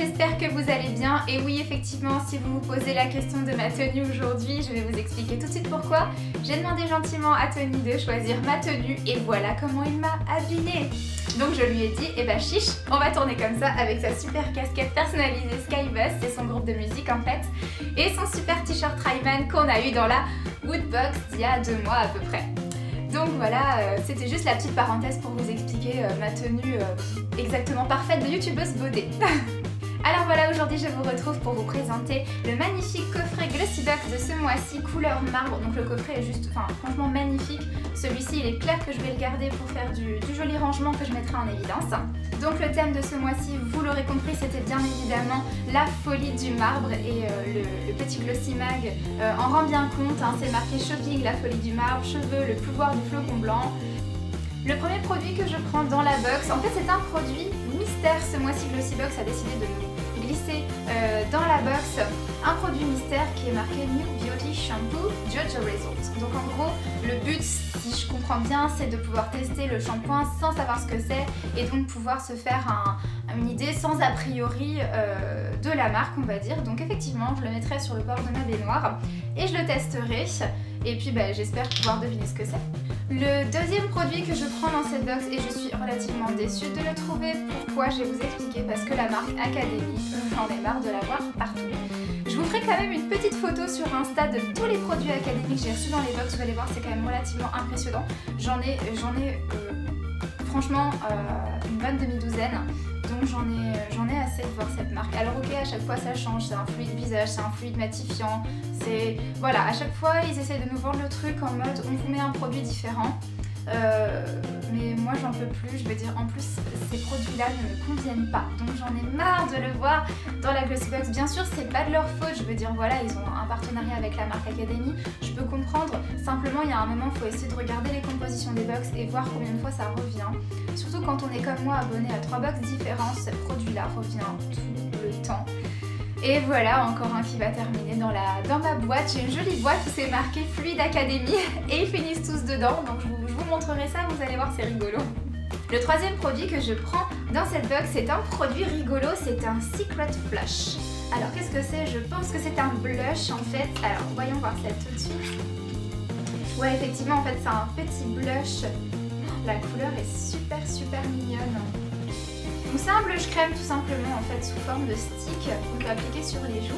j'espère que vous allez bien. Et oui, effectivement, si vous vous posez la question de ma tenue aujourd'hui, je vais vous expliquer tout de suite pourquoi. J'ai demandé gentiment à Tony de choisir ma tenue et voilà comment il m'a habillée. Donc je lui ai dit, eh ben chiche, on va tourner comme ça avec sa super casquette personnalisée Skybus, c'est son groupe de musique en fait, et son super t-shirt Ryman qu'on a eu dans la Woodbox il y a 2 mois à peu près. Donc voilà, c'était juste la petite parenthèse pour vous expliquer ma tenue exactement parfaite de youtubeuse beauté. Alors voilà, aujourd'hui je vous retrouve pour vous présenter le magnifique coffret Glossybox de ce mois-ci, couleur marbre. Donc le coffret est juste, franchement magnifique. Celui-ci il est clair que je vais le garder pour faire du joli rangement que je mettrai en évidence. Donc le thème de ce mois-ci, vous l'aurez compris, c'était bien évidemment la folie du marbre et le petit Glossy Mag en rend bien compte, hein, c'est marqué shopping, la folie du marbre, cheveux, le pouvoir du flocon blanc. Le premier produit que je prends dans la box, en fait c'est un produit mystère. Ce mois-ci Glossybox a décidé de nous glisser dans la box un produit mystère qui est marqué New Beauty Shampoo Jojo Result. Donc en gros le but, si je comprends bien, c'est de pouvoir tester le shampoing sans savoir ce que c'est et donc pouvoir se faire une idée sans a priori de la marque, on va dire. Donc effectivement je le mettrai sur le bord de ma baignoire et je le testerai et puis j'espère pouvoir deviner ce que c'est. Le deuxième produit que je prends dans cette box, et je suis relativement déçue de le trouver, pourquoi je vais vous expliquer, parce que la marque Academy, j'en ai marre de la voir partout. Je vous ferai quand même une petite photo sur Insta de tous les produits Academy que j'ai reçus dans les box, vous allez voir, c'est quand même relativement impressionnant. J'en ai franchement une bonne demi-douzaine, donc j'en ai assez de voir cette marque. Alors ok, à chaque fois ça change, c'est un fluide visage, c'est un fluide matifiant, c'est... Voilà, à chaque fois ils essaient de nous vendre le truc en mode on vous met un produit différent. Mais moi j'en peux plus, je veux dire, en plus ces produits là ne me conviennent pas, donc j'en ai marre de le voir dans la Glossybox. Bien sûr c'est pas de leur faute, je veux dire voilà, ils ont un partenariat avec la marque Academy, je peux comprendre, simplement il y a un moment il faut essayer de regarder les compositions des box et voir combien de fois ça revient, surtout quand on est comme moi abonné à 3 box différents, ce produit là revient tout le temps. Et voilà, encore un qui va terminer dans ma boîte. J'ai une jolie boîte où c'est marqué Fluide Academy et ils finissent tous dedans, donc je vous montrerai ça, vous allez voir, c'est rigolo. Le troisième produit que je prends dans cette box, c'est un produit rigolo, c'est un Secret Blush. Alors qu'est-ce que c'est? Je pense que c'est un blush en fait. Alors voyons voir ça tout de suite. Ouais, effectivement, en fait c'est un petit blush. La couleur est super mignonne. Donc c'est un blush crème tout simplement en fait sous forme de stick qu'on peut appliquer sur les joues.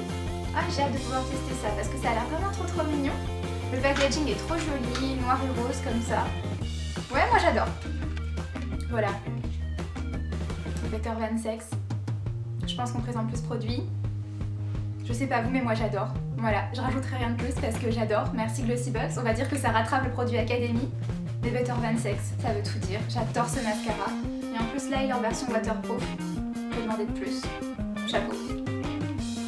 Ah, j'ai hâte de pouvoir tester ça parce que ça a l'air vraiment trop mignon. Le packaging est trop joli, noir et rose comme ça. Ouais, moi j'adore. Voilà. Better Than Sex. Je pense qu'on présente plus ce produit. Je sais pas vous, mais moi j'adore. Voilà, je rajouterai rien de plus parce que j'adore. Merci Glossybox. On va dire que ça rattrape le produit Academy. Mais Better Than Sex, ça veut tout dire. J'adore ce mascara. Et en plus là il est en version waterproof. Que demander de plus? Chapeau.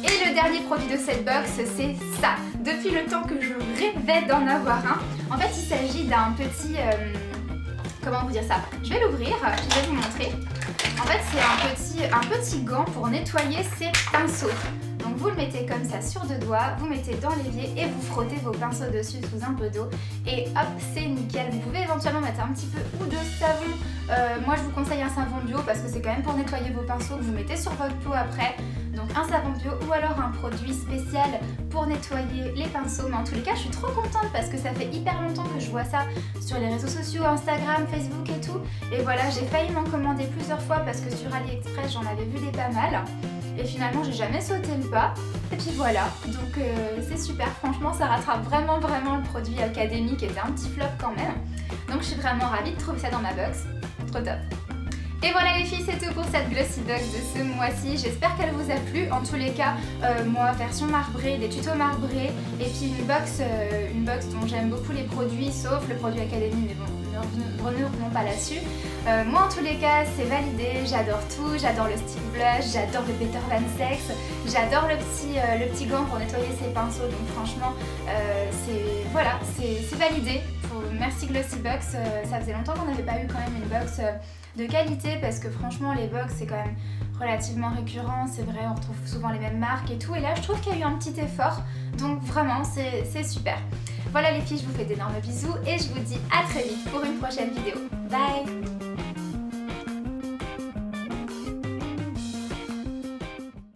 Et le dernier produit de cette box, c'est ça. Depuis le temps que je rêvais d'en avoir un. En fait il s'agit d'un petit... comment vous dire ça? Je vais l'ouvrir, je vais vous montrer. En fait c'est un petit gant pour nettoyer ses pinceaux. Donc vous le mettez comme ça sur 2 doigts, vous mettez dans l'évier et vous frottez vos pinceaux dessus sous un peu d'eau et hop, c'est nickel. Vous pouvez éventuellement mettre un petit peu ou de savon. Moi je vous conseille un savon bio parce que c'est quand même pour nettoyer vos pinceaux que vous mettez sur votre peau après. Donc un savon bio ou alors un produit spécial pour nettoyer les pinceaux. Mais en tous les cas je suis trop contente parce que ça fait hyper longtemps que je vois ça sur les réseaux sociaux, Instagram, Facebook et tout. Et voilà, j'ai failli m'en commander plusieurs fois parce que sur AliExpress j'en avais vu des pas mal. Et finalement j'ai jamais sauté le pas. Et puis voilà, donc c'est super, franchement ça rattrape vraiment le produit Academy qui était un petit flop quand même. Donc je suis vraiment ravie de trouver ça dans ma box, trop top. Et voilà les filles, c'est tout pour cette Glossybox de ce mois-ci. J'espère qu'elle vous a plu. En tous les cas, moi, version marbrée, des tutos marbrés, et puis une box dont j'aime beaucoup les produits, sauf le produit Academy, mais bon, ne revenons pas là-dessus. Moi, en tous les cas, c'est validé. J'adore tout. J'adore le stick blush, j'adore le Better Than Sex, j'adore le petit gant pour nettoyer ses pinceaux. Donc franchement, c'est validé. Merci Glossybox. Ça faisait longtemps qu'on n'avait pas eu quand même une box de qualité parce que franchement les box c'est quand même relativement récurrent, c'est vrai, on retrouve souvent les mêmes marques et tout, et là je trouve qu'il y a eu un petit effort, donc vraiment c'est super. Voilà les filles, je vous fais d'énormes bisous et je vous dis à très vite pour une prochaine vidéo. Bye!